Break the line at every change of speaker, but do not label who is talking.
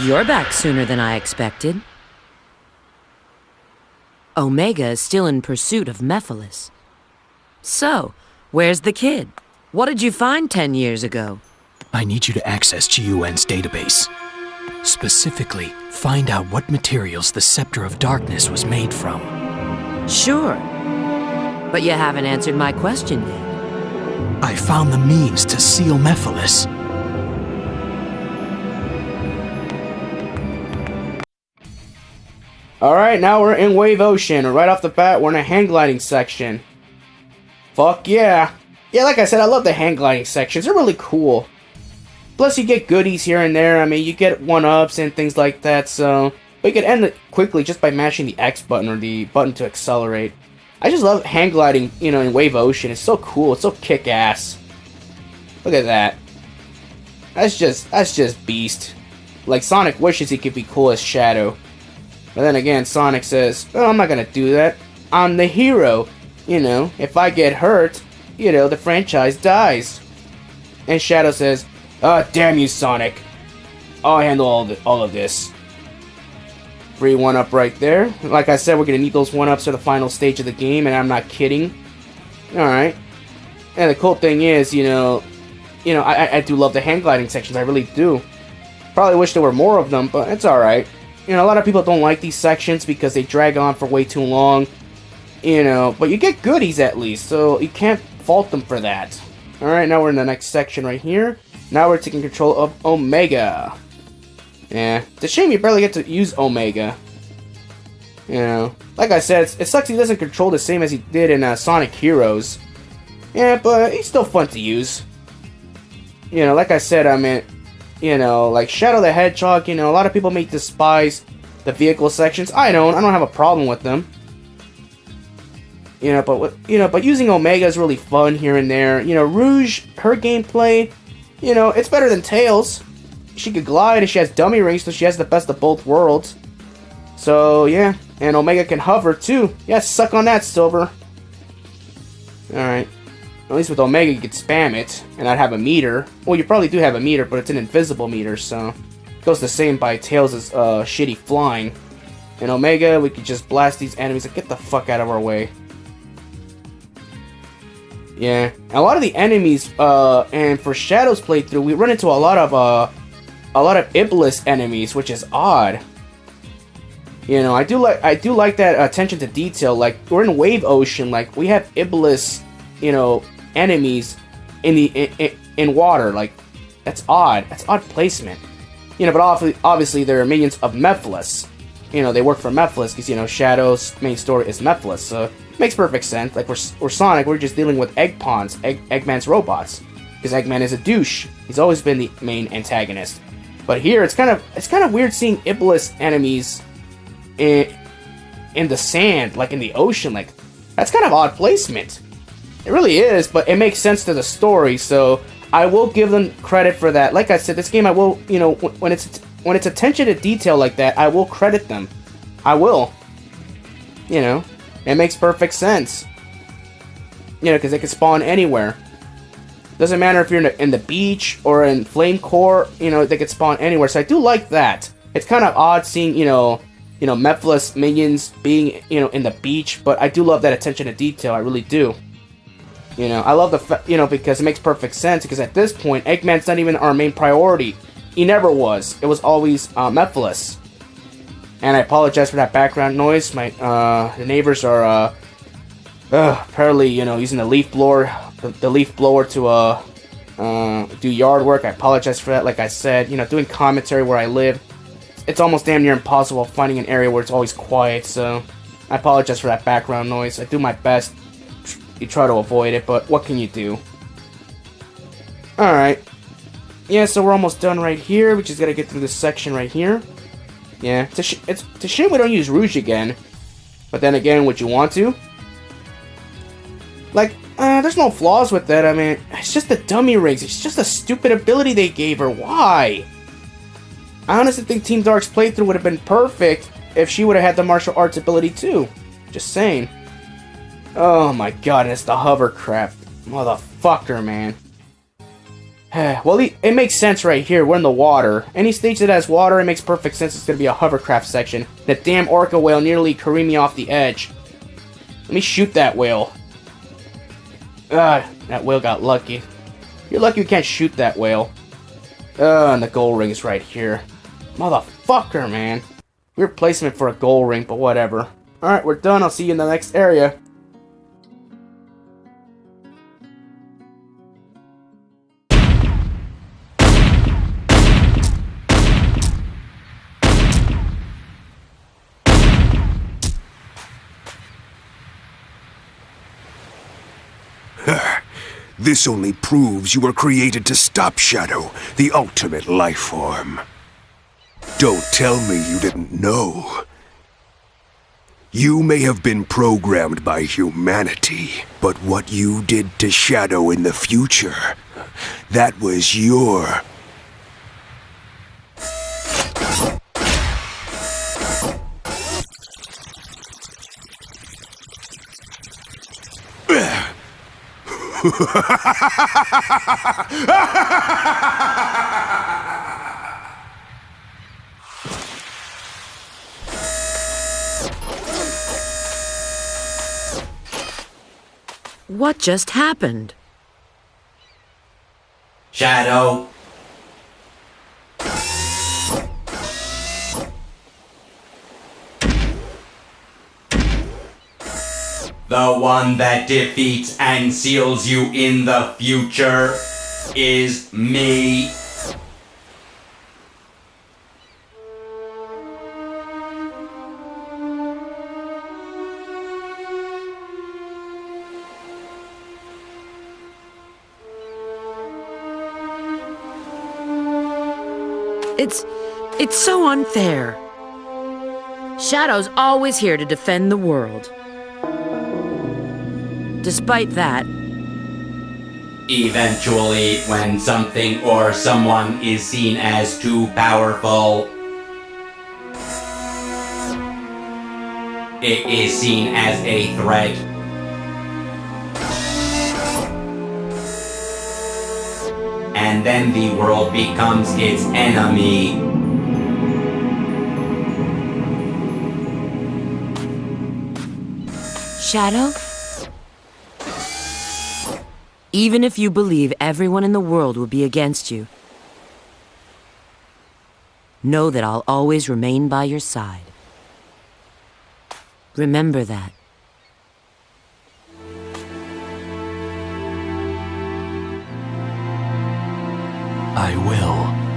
You're back sooner than I expected. Omega is still in pursuit of Mephiles. So, where's the kid? What did you find 10 years ago?
I need you to access GUN's database. Specifically, find out what materials the Scepter of Darkness was made from.
Sure. But you haven't answered my question yet.
I found the means to seal Mephiles.
Alright, now we're in Wave Ocean. Right off the bat, we're in a hang gliding section. Fuck yeah. Yeah, like I said, I love the hang gliding sections. They're really cool. Plus, you get goodies here and there. I mean, you get 1-ups and things like that, so... But you can end it quickly just by mashing the X button or the button to accelerate. I just love hang gliding, you know, in Wave Ocean. It's so cool. It's so kick-ass. Look at that. That's just beast. Like, Sonic wishes he could be cool as Shadow. But then again, Sonic says, well, I'm not gonna do that. I'm the hero. You know, if I get hurt, you know, the franchise dies. And Shadow says, oh, damn you, Sonic. I'll handle all of this. Free 1-up right there. Like I said, we're gonna need those 1-ups for the final stage of the game, and I'm not kidding. Alright. And the cool thing is, you know, I do love the hang gliding sections, I really do. Probably wish there were more of them, but it's alright. You know, a lot of people don't like these sections because they drag on for way too long. You know, but you get goodies at least, so you can't fault them for that. Alright, now we're in the next section right here. Now we're taking control of Omega. Yeah, it's a shame you barely get to use Omega. You know, like I said, it sucks he doesn't control the same as he did in Sonic Heroes. Yeah, but he's still fun to use. You know, like I said, I mean... You know, like Shadow the Hedgehog, you know, a lot of people may despise the vehicle sections. I don't have a problem with them. You know, but using Omega is really fun here and there. You know, Rouge, her gameplay, you know, it's better than Tails. She could glide and she has dummy rings, so she has the best of both worlds. So, yeah, and Omega can hover too. Yeah, suck on that, Silver. Alright. At least with Omega, you could spam it, and I'd have a meter. Well, you probably do have a meter, but it's an invisible meter, so... It goes the same by Tails' shitty flying. And Omega, we could just blast these enemies and get the fuck out of our way. Yeah. And a lot of the enemies, and for Shadow's playthrough, we run into a lot of Iblis enemies, which is odd. You know, I do like that attention to detail. Like, we're in Wave Ocean, like, we have Iblis, you know, enemies in water. Like, that's odd. That's odd placement. You know, but obviously they're minions of Mephiles. You know, they work for Mephiles because, you know, Shadow's main story is Mephiles, so it makes perfect sense. Like, we're Sonic, we're just dealing with Eggman's robots, because Eggman is a douche. He's always been the main antagonist. But here, it's kind of weird seeing Iblis enemies in the sand, like in the ocean. Like, that's kind of odd placement. It really is, but it makes sense to the story, so I will give them credit for that. Like I said, this game, I will, you know, when it's attention to detail like that, I will credit them. I will. You know, it makes perfect sense. You know, because they can spawn anywhere. Doesn't matter if you're in the beach or in Flame Core, you know, they can spawn anywhere, so I do like that. It's kind of odd seeing, you know, Mephiles minions being, you know, in the beach, but I do love that attention to detail, I really do. You know, I love you know, because it makes perfect sense, because at this point, Eggman's not even our main priority. He never was. It was always Mephiles. And I apologize for that background noise. The neighbors are apparently, you know, using the leaf blower, the leaf blower to do yard work. I apologize for that. Like I said, you know, doing commentary where I live, it's almost damn near impossible finding an area where it's always quiet, so I apologize for that background noise. I do my best. You try to avoid it, but what can you do? Alright. Yeah, so we're almost done right here. We just gotta get through this section right here. Yeah, it's a shame we don't use Rouge again. But then again, would you want to? Like, there's no flaws with that. I mean, it's just the dummy rigs. It's just a stupid ability they gave her. Why? I honestly think Team Dark's playthrough would have been perfect if she would have had the martial arts ability too. Just saying. Oh my god, it's the hovercraft. Motherfucker, man. Well, it makes sense right here. We're in the water. Any stage that has water, it makes perfect sense it's going to be a hovercraft section. That damn orca whale nearly careened me off the edge. Let me shoot that whale. That whale got lucky. You're lucky you can't shoot that whale. And the gold ring is right here. Motherfucker, man. Weird placement for a gold ring, but whatever. Alright, we're done. I'll see you in the next area.
This only proves you were created to stop Shadow, the ultimate life form. Don't tell me you didn't know. You may have been programmed by humanity, but what you did to Shadow in the future, that was your...
What just happened?
Shadow. The one that defeats and seals you in the future is me.
It's so unfair. Shadow's always here to defend the world. Despite that,
Eventually, when something or someone is seen as too powerful, it is seen as a threat. And then the world becomes its enemy.
Shadow? Even if you believe everyone in the world will be against you, know that I'll always remain by your side. Remember that.
I will.